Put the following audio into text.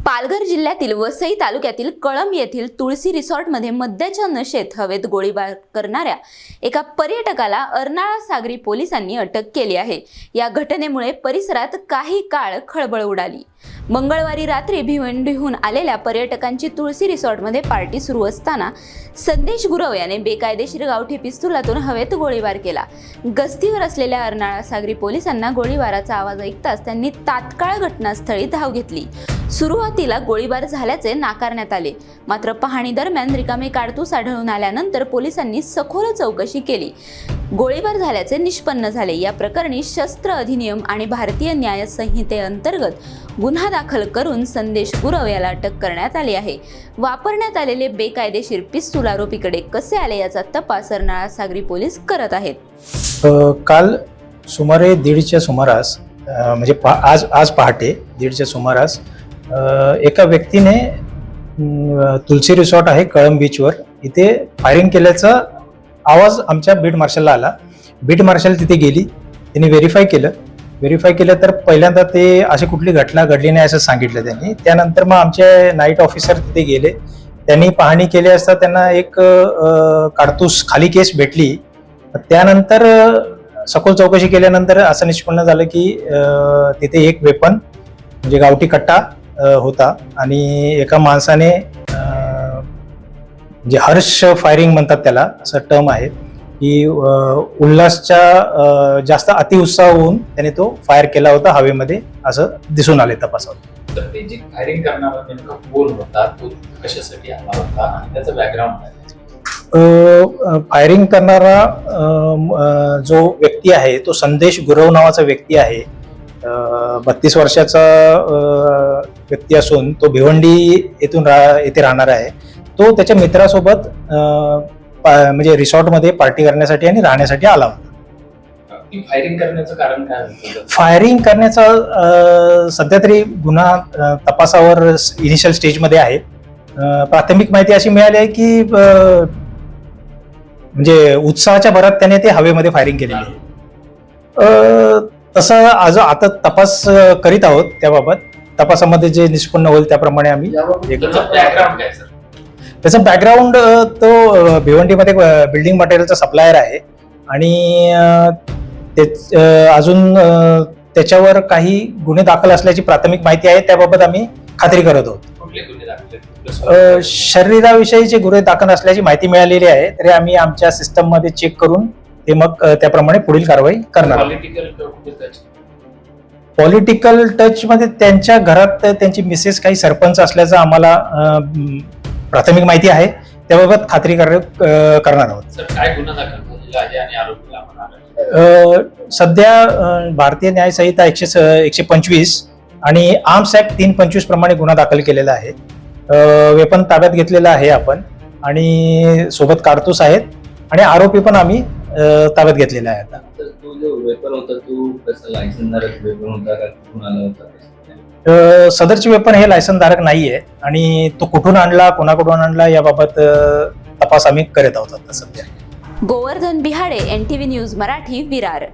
पालघर जिल्ह्यातील वसई तालुक्यातील कळंब येथील तुळशी रिसॉर्टमध्ये मद्याच्या नशेत हवेत गोळीबार करणाऱ्या एका पर्यटकाला अर्नाळा सागरी पोलिसांनी अटक केली आहे। या घटनेमुळे परिसरात काही काळ खळबळ उडाली। मंगळवारी रात्री भिवंडीहून आलेल्या पर्यटकांची तुळशी रिसॉर्टमध्ये पार्टी सुरू असताना संदेश गुरव याने बेकायदेशीर गावठी पिस्तुलातून हवेत गोळीबार केला। गस्तीवर असलेल्या अर्नाळा सागरी पोलिसांना गोळीबाराचा आवाज ऐकताच त्यांनी तात्काळ घटनास्थळी धाव घेतली। सुरुवातीला गोळीबार झाल्याचे नाकारण्यात आले, मात्र पाहणी दरम्यान रिकामे काडतूस आढळून आल्यानंतर पोलिसांनी सखोल चौकशी केली। गोळीबार झाल्याचे निष्पन्न झाले। या प्रकरणी शस्त्र अधिनियम आणि भारतीय न्याय संहितेअंतर्गत गुन्हा दाखल करून संदेश गुरव याला अटक करण्यात आली आहे। वापरण्यात आलेले बेकायदेशीर पिस्तूल आरोपीकडे कसे आले याचा तपास अर्नाळा सागरी पोलीस करत आहेत। काल सुमारे 1:30च्या सुमारास म्हणजे आज पहाटे 1:30च्या सुमारास एका व्यक्तीने तुलसी रिसॉर्ट आहे कळंब बीचवर, इथे फायरिंग केल्याचा आवाज आमच्या बीट मार्शलला आला। बीट मार्शल तिथे गेली, त्यांनी व्हेरीफाय केलं तर पहिल्यांदा ते अशी कुठली घटना घडली नाही असं सांगितलं त्यांनी। त्यानंतर मग आमचे नाईट ऑफिसर तिथे गेले, त्यांनी पाहणी केली असता त्यांना एक काडतूस खाली केस भेटली। त्यानंतर सखोल चौकशी केल्यानंतर असं निष्पन्न झालं की तिथे एक वेपन म्हणजे गावठी कट्टा होता आणि एका माणसाने जे हर्ष फायरिंग म्हणतात त्याला, असं टर्म आहे की उल्हासच्या जास्त अतिउत्साह होऊन त्याने तो फायर केला होता हवेमध्ये, असं दिसून आले तपासात। तर ते जे फायरिंग करणारा नेमका कोण होता, तो कशासाठी आला होता आणि त्याचं बॅकग्राऊंड काय? फायरिंग करणारा जो व्यक्ती आहे तो संदेश गुरव नावाचा व्यक्ती आहे। 32 वर्षाचा व्यक्ती असून तो भिवंडी येथे राहणार आहे। तो त्याच्या मित्रासोबत म्हणजे रिसॉर्टमध्ये पार्टी करण्यासाठी आणि राहण्यासाठी आला होता। फायरिंग करण्याचं कारण काय होतं? फायरिंग करण्याचा सध्या तरी गुन्हा तपासावर इनिशियल स्टेजमध्ये आहे। प्राथमिक माहिती अशी मिळाली आहे की म्हणजे उत्साहाच्या भरात त्याने ते हवेमध्ये फायरिंग केलेली आहे। तसं आता तपास करीत आहोत त्याबाबत। तपासामध्ये जे निष्पन्न होईल त्याप्रमाणे आम्ही बॅकग्राऊंड काय सर? त्याचं बॅकग्राऊंड तो भिवंडीमध्ये बिल्डिंग मटेरियलचा सप्लायर आहे आणि अजून त्याच्यावर काही गुन्हे दाखल असल्याची प्राथमिक माहिती आहे, त्याबाबत आम्ही खात्री करत आहोत। कुठले गुन्हे दाखल? शरीराविषयीचे गुन्हे दाखल असल्याची माहिती मिळालेली आहे, तरी आम्ही आमच्या सिस्टम मध्ये चेक करून ते मग त्याप्रमाणे पुढील कारवाई करणार। पॉलिटिकल टच मध्ये त्यांच्या घरात त्यांची मिसेस काही सरपंच असल्याचं आम्हाला प्राथमिक माहिती आहे, त्याबाबत खात्री करणार आहोत। सर, काय गुन्हा दाखल झालेला आहे आणि आरोपीला आपण सध्या भारतीय न्याय संहिता 125 आणि आर्म्स ऍक्ट 325 प्रमाणे गुन्हा दाखल केलेला आहे। वेपन ताब्यात घेतलेला आहे आपण आणि सोबत काडतूस आहेत आणि आरोपी पण आम्ही ताब्यात घेतलेला आहे। आता तो जो वेपन होता तो कसं लायसन्सधारक वेपन होता का, कुठून आला होता? सदरची वेपन हे लायसन्सधारक नाहीये आणि तो कुठून आणला, कोणाकडून आणला याबाबत तपास आम्ही करत आहोत आता सध्या। Govardhan Bihade, NTV news Marathi, Virar.